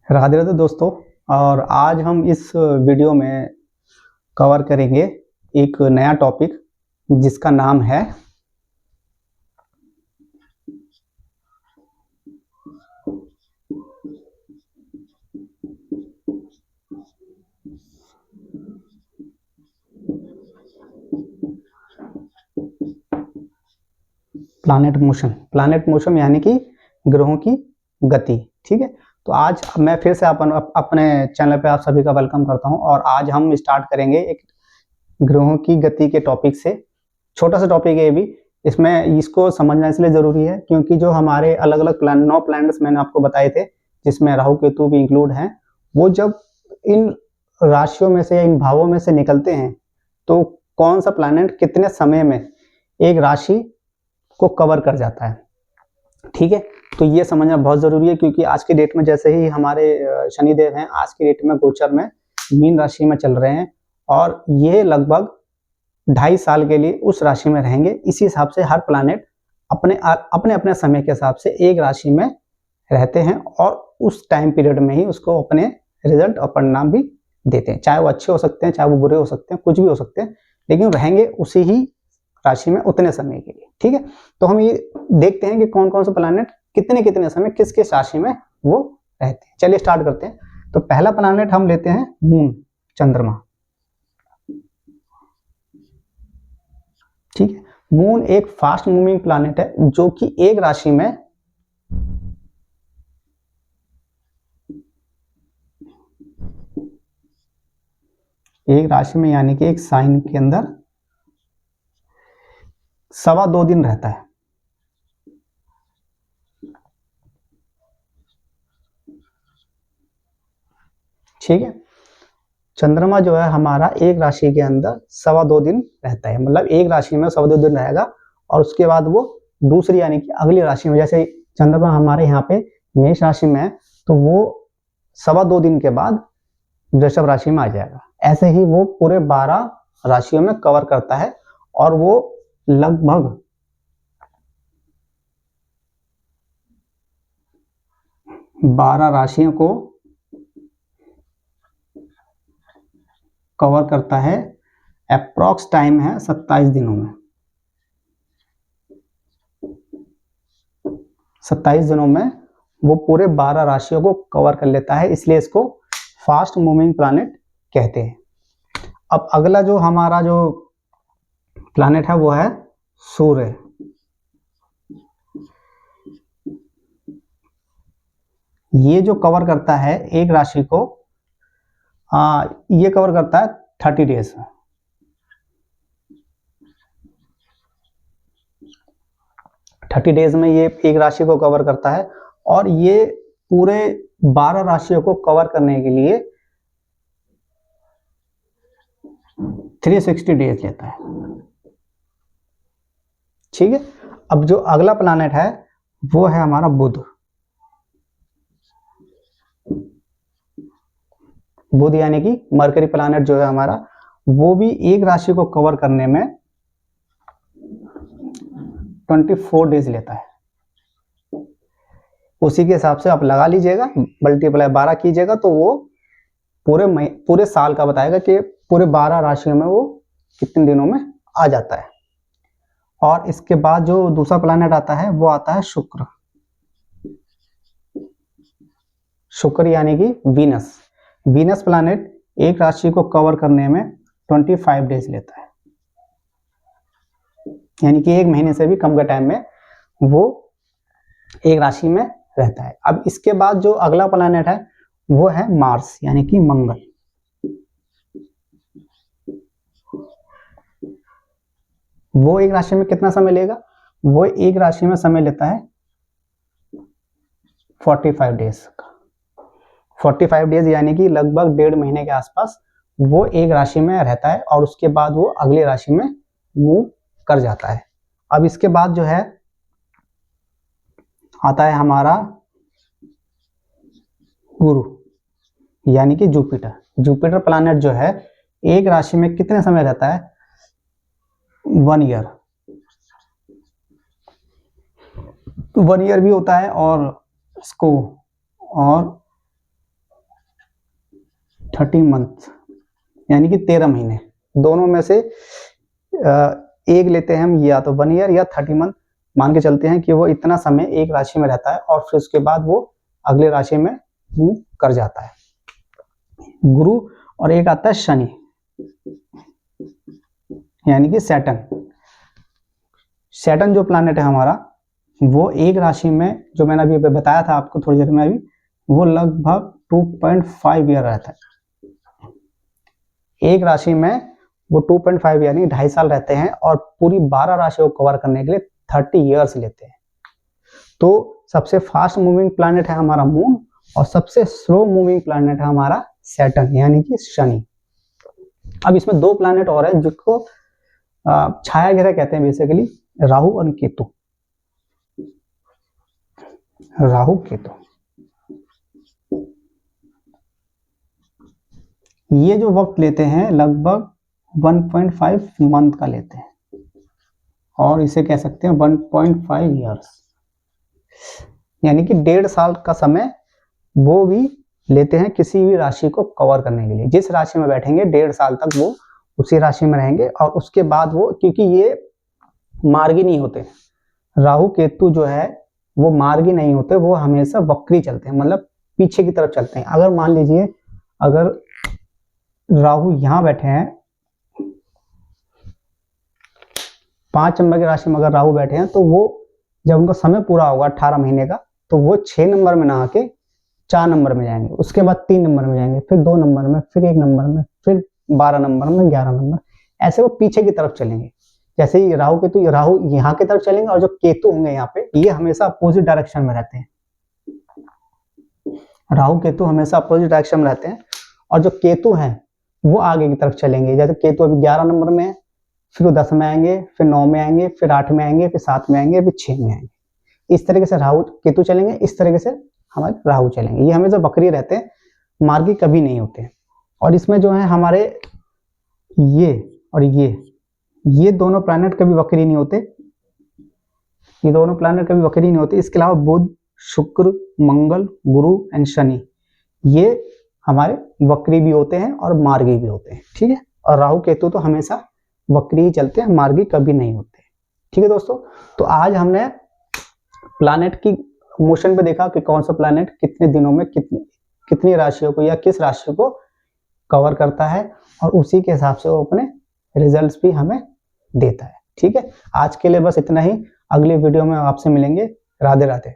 राधे राधे दोस्तों। और आज हम इस वीडियो में कवर करेंगे एक नया टॉपिक जिसका नाम है प्लैनेट मोशन। प्लैनेट मोशन यानी कि ग्रहों की गति। ठीक है, तो आज मैं फिर से अपने चैनल पे आप सभी का वेलकम करता हूं और आज हम स्टार्ट करेंगे एक ग्रहों की गति के टॉपिक से। छोटा सा टॉपिक है ये भी, इसमें इसको समझना इसलिए जरूरी है क्योंकि जो हमारे अलग अलग 9 प्लैनेट्स मैंने आपको बताए थे जिसमें राहु केतु भी इंक्लूड हैं, वो जब इन राशियों में से या इन भावों में से निकलते हैं तो कौन सा प्लैनेट कितने समय में एक राशि को कवर कर जाता है। ठीक है, तो ये समझना बहुत जरूरी है क्योंकि आज के डेट में जैसे ही हमारे शनिदेव हैं आज के डेट में गोचर में मीन राशि में चल रहे हैं और ये लगभग 2.5 साल के लिए उस राशि में रहेंगे। इसी हिसाब से हर प्लैनेट अपने अपने समय के हिसाब से एक राशि में रहते हैं और उस टाइम पीरियड में ही उसको अपने रिजल्ट और परिणाम भी देते हैं। चाहे वो अच्छे हो सकते हैं, चाहे वो बुरे हो सकते हैं, कुछ भी हो सकते हैं, लेकिन रहेंगे उसी ही राशि में उतने समय के लिए। ठीक है, तो हम ये देखते हैं कि कौन कौन से प्लैनेट कितने कितने समय किस किस राशि में वो रहते हैं। चलिए स्टार्ट करते हैं। तो पहला प्लैनेट हम लेते हैं मून, चंद्रमा। ठीक है, मून एक फास्ट मूविंग प्लैनेट है जो कि एक राशि में यानी कि एक साइन के अंदर 2.25 दिन रहता है। ठीक है, चंद्रमा जो है हमारा एक राशि के अंदर 2.25 दिन रहता है, मतलब एक राशि में 2.25 दिन रहेगा और उसके बाद वो दूसरी यानी कि अगली राशि में, जैसे चंद्रमा हमारे यहाँ पे मेष राशि में है तो वो 2.25 दिन के बाद वृषभ राशि में आ जाएगा। ऐसे ही वो पूरे 12 राशियों में कवर करता है और वो लगभग 12 राशियों को कवर करता है। अप्रॉक्स टाइम है 27 दिनों में। 27 दिनों में वो पूरे 12 राशियों को कवर कर लेता है, इसलिए इसको फास्ट मूविंग प्लैनेट कहते हैं। अब अगला जो हमारा जो प्लैनेट है वो है सूर्य। ये जो कवर करता है एक राशि को, ये कवर करता है 30 डेज। 30 डेज में ये एक राशि को कवर करता है और ये पूरे 12 राशियों को कवर करने के लिए 360 डेज लेता है। ठीक है, अब जो अगला प्लैनेट है वो है हमारा बुध। बुध यानी कि मरकरी प्लैनेट जो है हमारा, वो भी एक राशि को कवर करने में 24 डेज लेता है। उसी के हिसाब से आप लगा लीजिएगा, मल्टीप्लाई 12 कीजिएगा तो वो पूरे साल का बताएगा कि पूरे 12 राशियों में वो कितने दिनों में आ जाता है। और इसके बाद जो दूसरा प्लैनेट आता है वो आता है शुक्र। शुक्र यानी कि वीनस। वीनस प्लैनेट एक राशि को कवर करने में 25 डेज लेता है, यानी कि 1 महीने से भी कम के टाइम में वो एक राशि में रहता है। अब इसके बाद जो अगला प्लैनेट है वो है मार्स यानी कि मंगल। वो एक राशि में कितना समय लेगा? वो एक राशि में समय लेता है 45 डेज का। 45 डेज यानी कि लगभग 1.5 महीने के आसपास वो एक राशि में रहता है और उसके बाद वो अगली राशि में मूव कर जाता है। अब इसके बाद जो है आता है हमारा गुरु यानी कि जुपिटर। जुपिटर प्लैनेट जो है एक राशि में कितने समय रहता है? 1 ईयर। 1 ईयर भी होता है और इसको और 30 मंथ यानी कि 13 महीने, दोनों में से एक लेते हैं हम, या तो 1 ईयर या 30 मंथ मान के चलते हैं कि वो इतना समय एक राशि में रहता है और फिर उसके बाद वो अगले राशि में मूव कर जाता है। गुरु और एक आता है शनि यानी कि सैटर्न जो प्लैनेट है हमारा, वो एक राशि में, जो मैंने अभी बताया था आपको थोड़ी देर में अभी, वो लगभग 2.5 ईयर रहता है एक राशि में। वो 2.5 यानी 2.5 साल रहते हैं और पूरी 12 राशि को कवर करने के लिए 30 ईयर्स लेते हैं। तो सबसे फास्ट मूविंग प्लैनेट है हमारा मून और सबसे स्लो मूविंग प्लैनेट है हमारा सैटर्न यानी कि शनि। अब इसमें 2 प्लैनेट और हैं जिसको छाया ग्रह कहते हैं बेसिकली, राहु और केतु। राहु केतु ये जो वक्त लेते हैं लगभग 1.5 मंथ का लेते हैं और इसे कह सकते हैं 1.5 ईयर्स यानी कि 1.5 साल का समय वो भी लेते हैं किसी भी राशि को कवर करने के लिए। जिस राशि में बैठेंगे 1.5 साल तक वो उसी राशि में रहेंगे और उसके बाद वो, क्योंकि ये मार्गी नहीं होते, राहु केतु जो है वो मार्गी नहीं होते, वो हमेशा वक्री चलते हैं, मतलब पीछे की तरफ चलते हैं। अगर मान लीजिए अगर राहु यहां बैठे हैं, 5 नंबर की राशि में अगर राहु बैठे हैं तो वो जब उनका समय पूरा होगा 18 महीने का तो वो 6 नंबर में ना आके 4 नंबर में जाएंगे, उसके बाद 3 नंबर में जाएंगे, फिर 2 नंबर में, फिर 1 नंबर में, फिर 12 नंबर में, 11 नंबर, ऐसे वो पीछे की तरफ चलेंगे। जैसे ही राहु केतु, राहु यहाँ की तरफ चलेंगे और जो केतु होंगे यहाँ पे, ये हमेशा अपोजिट डायरेक्शन में रहते हैं। राहु केतु हमेशा अपोजिट डायरेक्शन में रहते हैं और जो केतु हैं वो आगे की तरफ चलेंगे। जैसे केतु अभी 11 नंबर में है, फिर वो 10 में आएंगे, फिर 9 में आएंगे, फिर 8 में आएंगे, फिर 7 में आएंगे, फिर 6 में आएंगे। इस तरीके से राहु केतु चलेंगे, इस तरीके से हमारे राहु चलेंगे। ये हमेशा वक्री रहते हैं, मार्गी कभी नहीं होते। और इसमें जो है हमारे ये और ये दोनों प्लैनेट कभी वक्री नहीं होते, ये दोनों प्लैनेट कभी वक्री नहीं होते। इसके अलावा बुध, शुक्र, मंगल, गुरु एंड शनि ये हमारे वक्री भी होते हैं और मार्गी भी होते हैं, ठीक है। और राहु केतु तो हमेशा वक्री ही चलते हैं, मार्गी कभी नहीं होते, ठीक है दोस्तों। तो आज हमने प्लैनेट की मोशन पे देखा कि कौन सा प्लैनेट कितने दिनों में कितनी राशियों को या किस राशि को कवर करता है और उसी के हिसाब से वो अपने रिजल्ट्स भी हमें देता है, ठीक है। आज के लिए बस इतना ही, अगले वीडियो में आपसे मिलेंगे। राधे राधे।